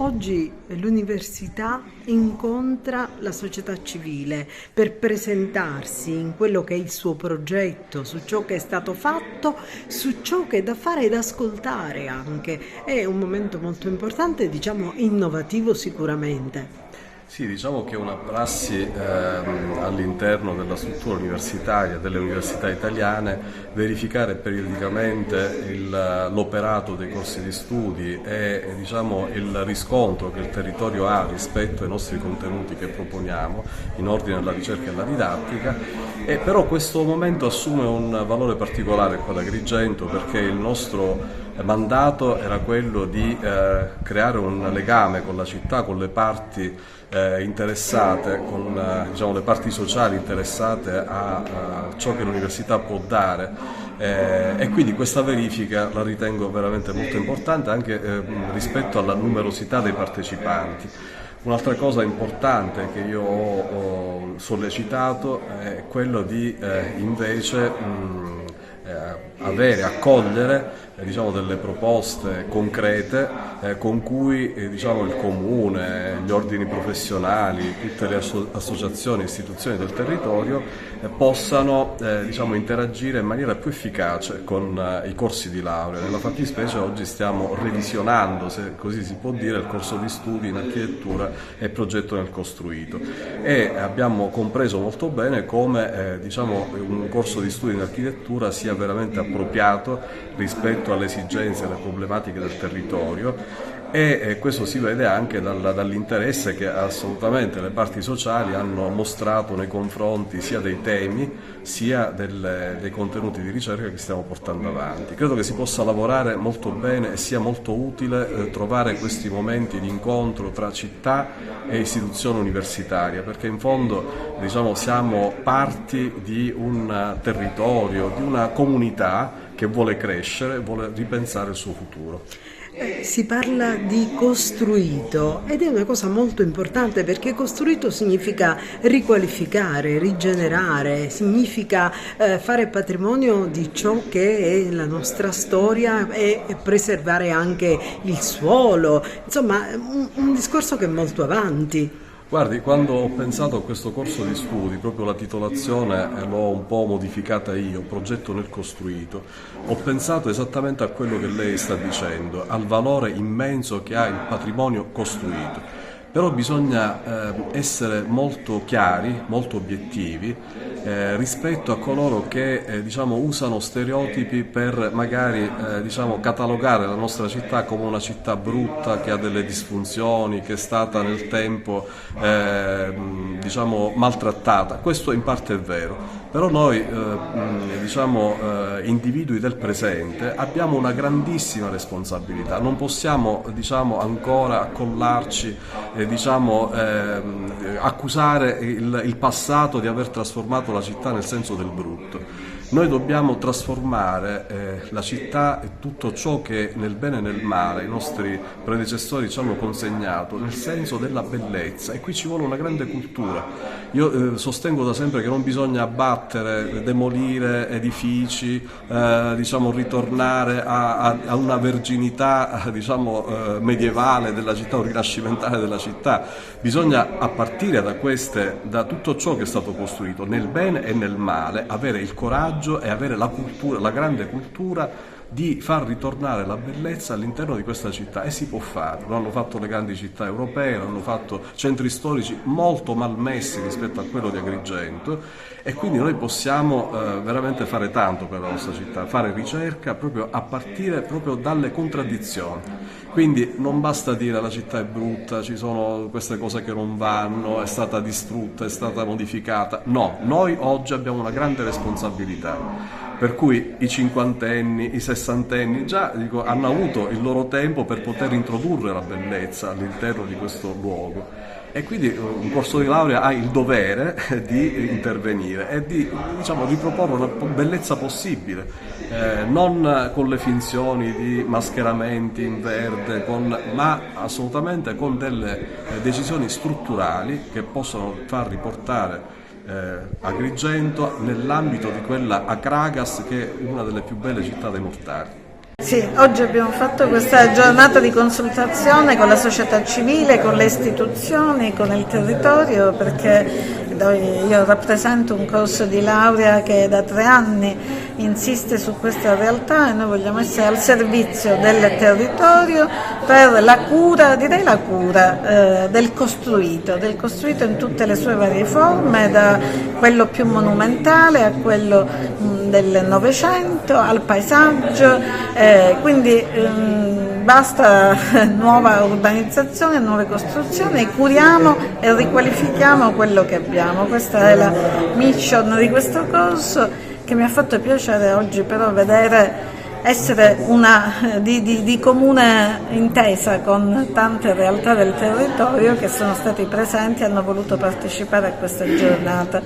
Oggi l'università incontra la società civile per presentarsi in quello che è il suo progetto, su ciò che è stato fatto, su ciò che è da fare ed ascoltare anche. È un momento molto importante, diciamo innovativo sicuramente. Sì, diciamo che è una prassi all'interno della struttura universitaria, delle università italiane, verificare periodicamente l'operato dei corsi di studi e diciamo, il riscontro che il territorio ha rispetto ai nostri contenuti che proponiamo in ordine alla ricerca e alla didattica. Però questo momento assume un valore particolare qua ad Agrigento perché il nostro mandato era quello di creare un legame con la città, con le parti interessate, con diciamo, le parti sociali interessate a ciò che l'università può dare e quindi questa verifica la ritengo veramente molto importante anche rispetto alla numerosità dei partecipanti. Un'altra cosa importante che io ho sollecitato è quello di invece accogliere diciamo, delle proposte concrete con cui diciamo, il comune, gli ordini professionali, tutte le associazioni e istituzioni del territorio possano diciamo, interagire in maniera più efficace con i corsi di laurea. Nella fattispecie oggi stiamo revisionando, se così si può dire, il corso di studi in architettura e progetto nel costruito e abbiamo compreso molto bene come diciamo, un corso di studi in architettura sia veramente appropriato rispetto alle esigenze e alle problematiche del territorio e questo si vede anche dall'interesse che assolutamente le parti sociali hanno mostrato nei confronti sia dei temi sia dei contenuti di ricerca che stiamo portando avanti. Credo che si possa lavorare molto bene e sia molto utile trovare questi momenti di incontro tra città e istituzione universitaria perché in fondo diciamo, siamo parti di un territorio, di una comunità che vuole crescere, vuole ripensare il suo futuro. Si parla di costruito ed è una cosa molto importante perché costruito significa riqualificare, rigenerare, significa fare patrimonio di ciò che è la nostra storia e preservare anche il suolo, insomma un discorso che è molto avanti. Guardi, quando ho pensato a questo corso di studi, proprio la titolazione l'ho un po' modificata io, progetto nel costruito, ho pensato esattamente a quello che lei sta dicendo, al valore immenso che ha il patrimonio costruito. Però bisogna essere molto chiari, molto obiettivi rispetto a coloro che diciamo, usano stereotipi per magari diciamo, catalogare la nostra città come una città brutta, che ha delle disfunzioni, che è stata nel tempo diciamo, maltrattata. Questo in parte è vero, però noi diciamo, individui del presente abbiamo una grandissima responsabilità, non possiamo diciamo, ancora accollarci diciamo, accusare il passato di aver trasformato la città nel senso del brutto. Noi dobbiamo trasformare la città e tutto ciò che nel bene e nel male i nostri predecessori ci hanno consegnato nel senso della bellezza e qui ci vuole una grande cultura. Io sostengo da sempre che non bisogna abbattere, demolire edifici, diciamo, ritornare a una verginità diciamo, medievale della città o rinascimentale della città. Bisogna a partire da tutto ciò che è stato costruito nel bene e nel male avere il coraggio e avere la cultura, la grande cultura di far ritornare la bellezza all'interno di questa città e si può fare, lo hanno fatto le grandi città europee, lo hanno fatto centri storici molto malmessi rispetto a quello di Agrigento e quindi noi possiamo veramente fare tanto per la nostra città, fare ricerca proprio a partire proprio dalle contraddizioni. Quindi non basta dire la città è brutta, ci sono queste cose che non vanno, è stata distrutta, è stata modificata. No, noi oggi abbiamo una grande responsabilità. Per cui i cinquantenni, i sessantenni già dico, hanno avuto il loro tempo per poter introdurre la bellezza all'interno di questo luogo e quindi un corso di laurea ha il dovere di intervenire e di diciamo, riproporre una bellezza possibile, non con le finzioni di mascheramenti in verde, ma assolutamente con delle decisioni strutturali che possono far riportare Agrigento nell'ambito di quella Akragas che è una delle più belle città dei mortali. Sì, oggi abbiamo fatto questa giornata di consultazione con la società civile, con le istituzioni, con il territorio, perché io rappresento un corso di laurea che da 3 anni insiste su questa realtà e noi vogliamo essere al servizio del territorio per la cura, direi la cura del costruito in tutte le sue varie forme, da quello più monumentale a quello del Novecento, al paesaggio, quindi basta nuova urbanizzazione, nuove costruzioni, curiamo e riqualifichiamo quello che abbiamo. Questa è la mission di questo corso, che mi ha fatto piacere oggi però vedere essere di comune intesa con tante realtà del territorio che sono stati presenti e hanno voluto partecipare a questa giornata.